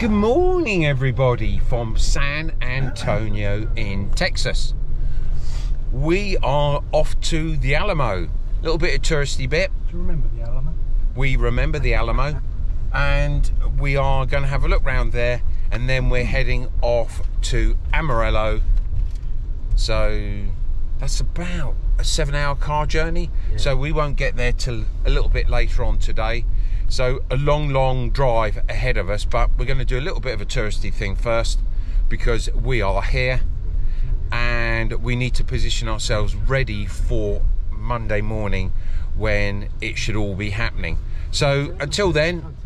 Good morning, everybody, from San Antonio in Texas. We are off to the Alamo. A little bit of touristy bit. Do you remember the Alamo? We remember the Alamo, and we are going to have a look round there, and then we're heading off to Amarillo. So that's about a 7-hour car journey. Yeah. So we won't get there till a little bit later on today. So a long drive ahead of us, but we're going to do a little bit of a touristy thing first because we are here and we need to position ourselves ready for Monday morning when it should all be happening. So until then,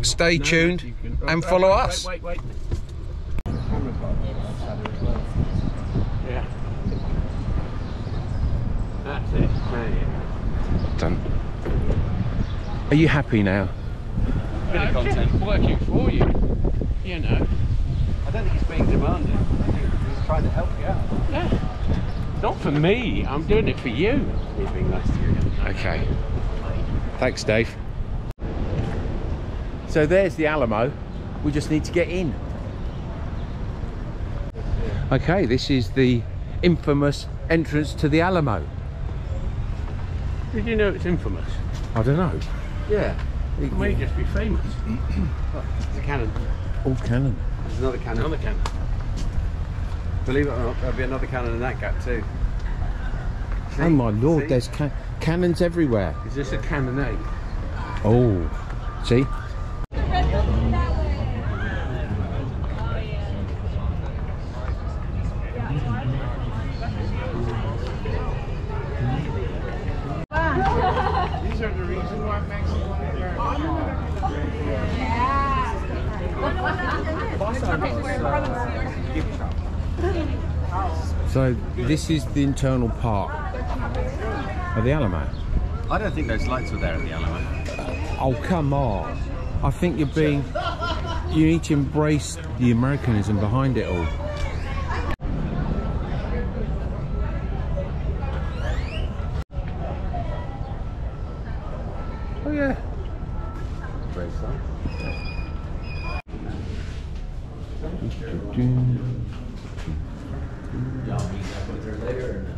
stay tuned and follow us. Wait. Yeah. That's it. Done. Are you happy now? Bit of content working for you. You know. I don't think it's being demanding. I think he's trying to help you out. Yeah. Not for me. I'm doing it for you. He's being nice to you. Okay. Thanks, Dave. So there's the Alamo. We just need to get in. Okay, this is the infamous entrance to the Alamo. Did you know it's infamous? I don't know. Yeah. It may just be famous. It's a cannon. Oh, cannon. There's another cannon. Another cannon. Believe it or not, there'll be another cannon in that gap too. See? Oh my lord, see? there's cannons everywhere. Is this a cannonade? Oh, see? These are the reasons why Mexico So this is the internal part of the Alamo. I don't think those lights were there at the Alamo. Oh, come on. I think you need to embrace the Americanism behind it all. Oh yeah. Great stuff. Y'all meet up with her later.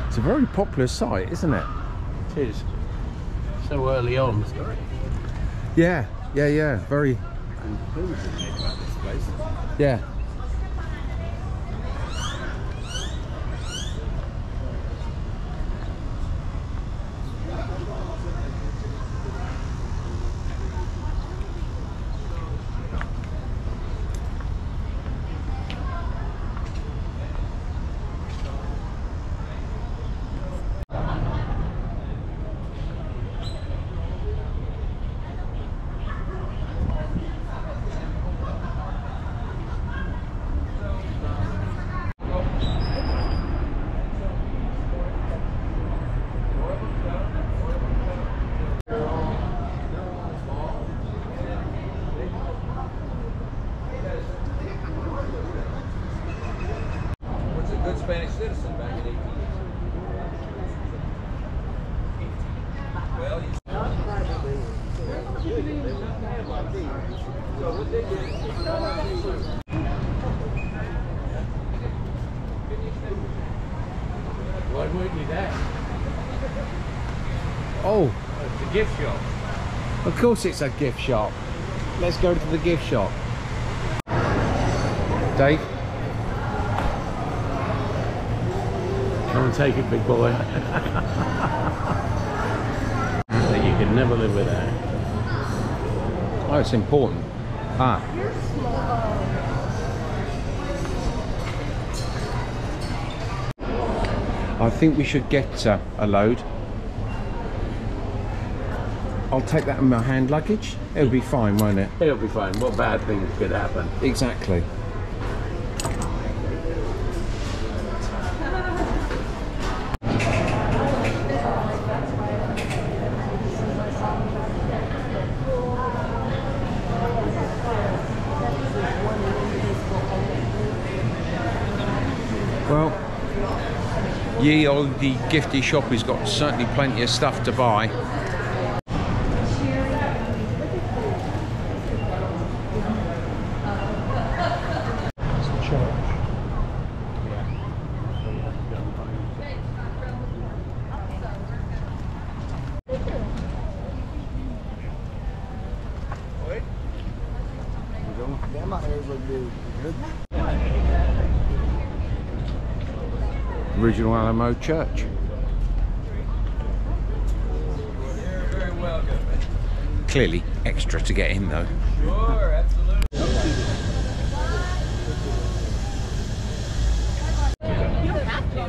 It's a very popular site, isn't it? It is. So early on. Yeah, very. And who was thinking about this place? Yeah. Spanish citizen back in 18 years. Well, so what they did. Why wouldn't you that? Oh, It's a gift shop. of course it's a gift shop. Let's go to the gift shop. Dave? Come and take it, big boy. That you could never live without. Oh, it's important. Ah. I think we should get a load. I'll take that in my hand luggage. It'll be fine, won't it? It'll be fine. What bad things could happen? Exactly. Well, ye olde gifty shop has got certainly plenty of stuff to buy. It's the church. That might be good. Original Alamo Church. You're very welcome. Clearly extra to get in though. Sure, absolutely. You don't have to.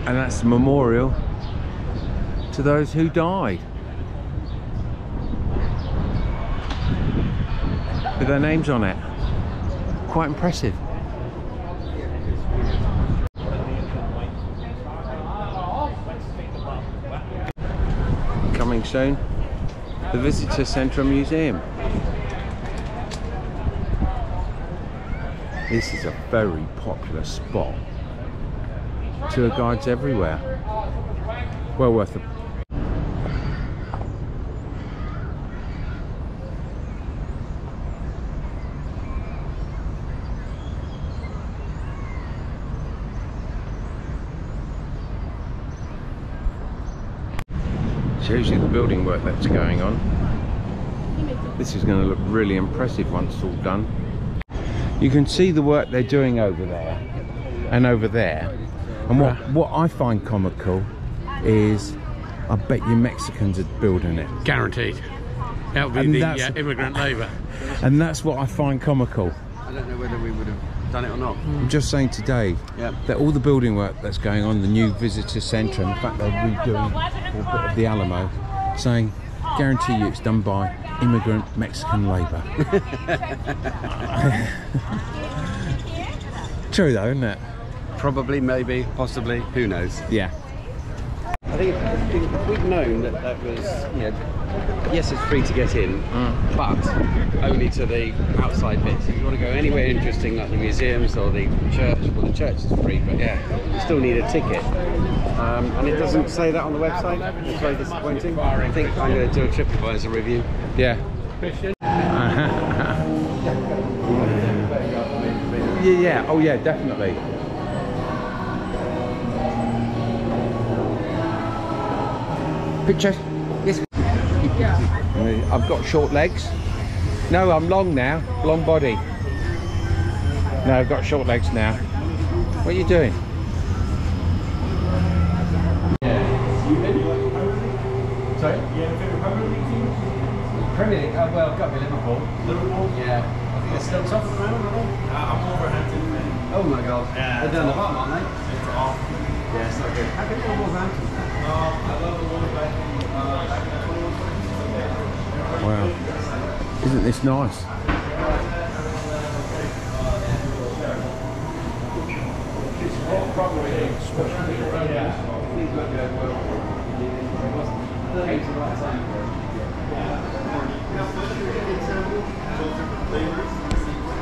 And that's the memorial to those who died, with their names on it. Quite impressive. Coming soon, the Visitor Centre Museum. This is a very popular spot. Tour guides everywhere. Well worth it. Shows you the building work that's going on. This is going to look really impressive once it's all done. You can see the work they're doing over there and over there. And what I find comical is, I bet you Mexicans are building it. Guaranteed. That'll be the immigrant labour. And that's what I find comical. I don't know whether we would have done it or not. I'm just saying today that all the building work that's going on, the new visitor centre, and the fact they're redoing a bit of the Alamo, saying, guarantee you it's done by immigrant Mexican labour. True though, isn't it? Probably, maybe, possibly, who knows? Yeah. I think if we'd known that that was, you know, yes, it's free to get in, but only to the outside bits. If you want to go anywhere interesting, like the museums or the church, well, the church is free, but yeah, you still need a ticket. And it doesn't say that on the website. It's very disappointing. I think I'm going to do a TripAdvisor review. Yeah. Yeah. Oh yeah, definitely. Picture. Yes. I've got short legs. No, I'm long now. Long body. No, I've got short legs now. What are you doing? Sorry? Premier League? Oh, well, got me Liverpool. Liverpool? Yeah. I think they're still top at the moment, aren't they? I'm Wolverhampton fan. Oh my god. Yeah, they're down the bottom, aren't they? It's awful. Yeah, it's not good. How can you go Wolverhampton? I love the Wolves back in the 21, 22. Wow. Isn't this nice?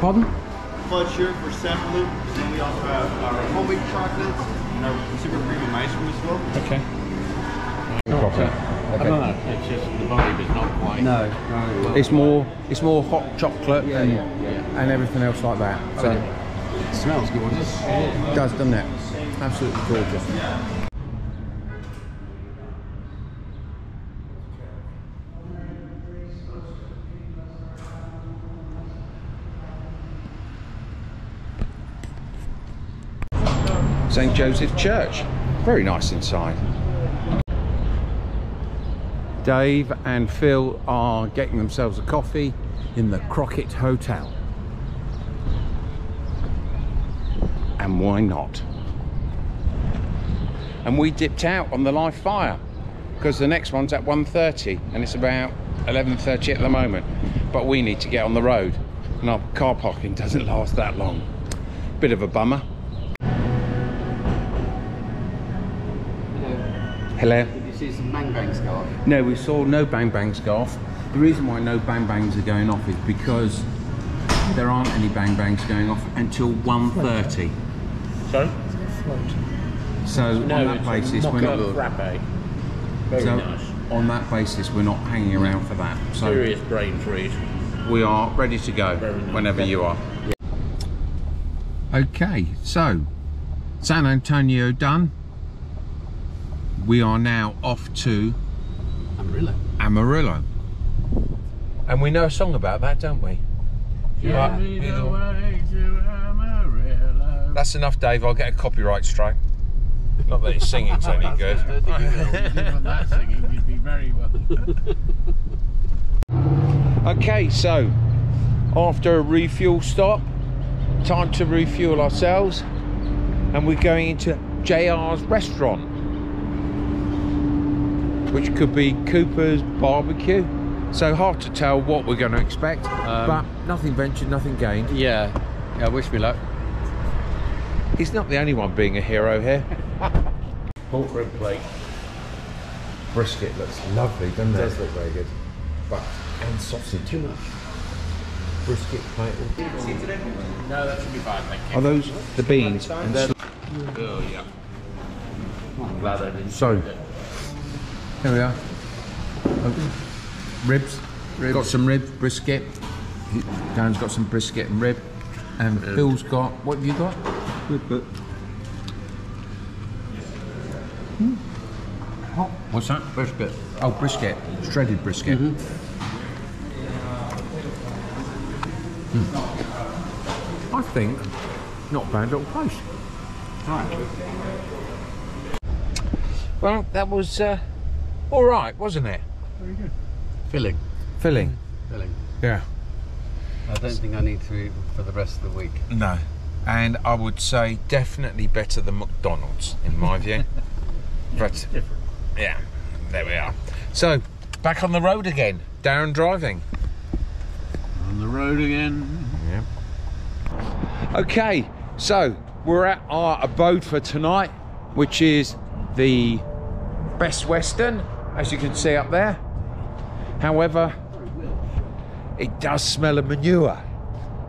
Pardon? Fudge here for sampling. And then we also have our homemade chocolates and our super premium ice cream as well. Okay. I don't know. It's just the vibe is not quite. No. It's more hot chocolate and everything else like that. So It smells gorgeous. it does, doesn't it? Absolutely gorgeous. St. Joseph Church. Very nice inside. Dave and Phil are getting themselves a coffee in the Crockett Hotel. And why not? And we dipped out on the live fire because the next one's at 1:30 and it's about 11:30 at the moment. But we need to get on the road and our car parking doesn't last that long. Bit of a bummer. Hello. Did you see some bang bang scarf? No, we saw no bang bang scarf. The reason why no bang bangs are going off is because there aren't any bang bangs going off until 1:30. Sorry? So on that basis, we're not. Frappe. Very So nice. on that basis, we're not hanging around for that. So Serious brain freeze. we are ready to go Very nice. whenever you are. Okay, so San Antonio done. We are now off to Amarillo. And we know a song about that, don't we? Show me the way to Amarillo. That's enough, Dave. I'll get a copyright strike. Not that his singing's any good. If you want that singing, you'd be very well. Okay, so after a refuel stop, time to refuel ourselves, and we're going into JR's restaurant, which could be Cooper's Barbecue. So hard to tell what we're going to expect, but nothing ventured, nothing gained. Yeah, wish me luck. He's not the only one being a hero here. Pork rib plate. Brisket looks lovely, doesn't it? It does look very good. And sausage. Too much. Brisket plate. No, that should be fine, thank you. Are those the beans? Oh, yeah. I'm glad I didn't. So, here we are. Ribs. Got some ribs, brisket. Dan's got some brisket and rib. And Phil's got, what have you got? What's that? Brisket. Oh, brisket. Shredded brisket. I think, not a bad little place. Well, that was all right, wasn't it? Very good. Filling. Filling. Yeah. I don't think I need to eat for the rest of the week. No. And I would say definitely better than McDonald's, in my view. But, Different. yeah, there we are. So, back on the road again. Darren driving. On the road again. Yeah. Okay, so we're at our abode for tonight, which is the Best Western, as you can see up there. However, it does smell of manure,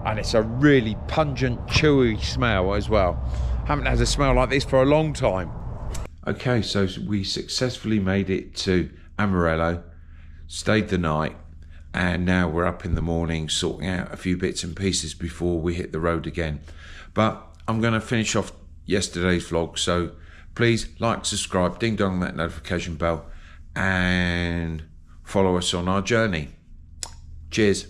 and it's a really pungent, chewy smell as well. Haven't had a smell like this for a long time. Okay, so we successfully made it to Amarillo, stayed the night, and now we're up in the morning sorting out a few bits and pieces before we hit the road again. But I'm going to finish off yesterday's vlog, so please like, subscribe, ding dong that notification bell, and follow us on our journey. Cheers.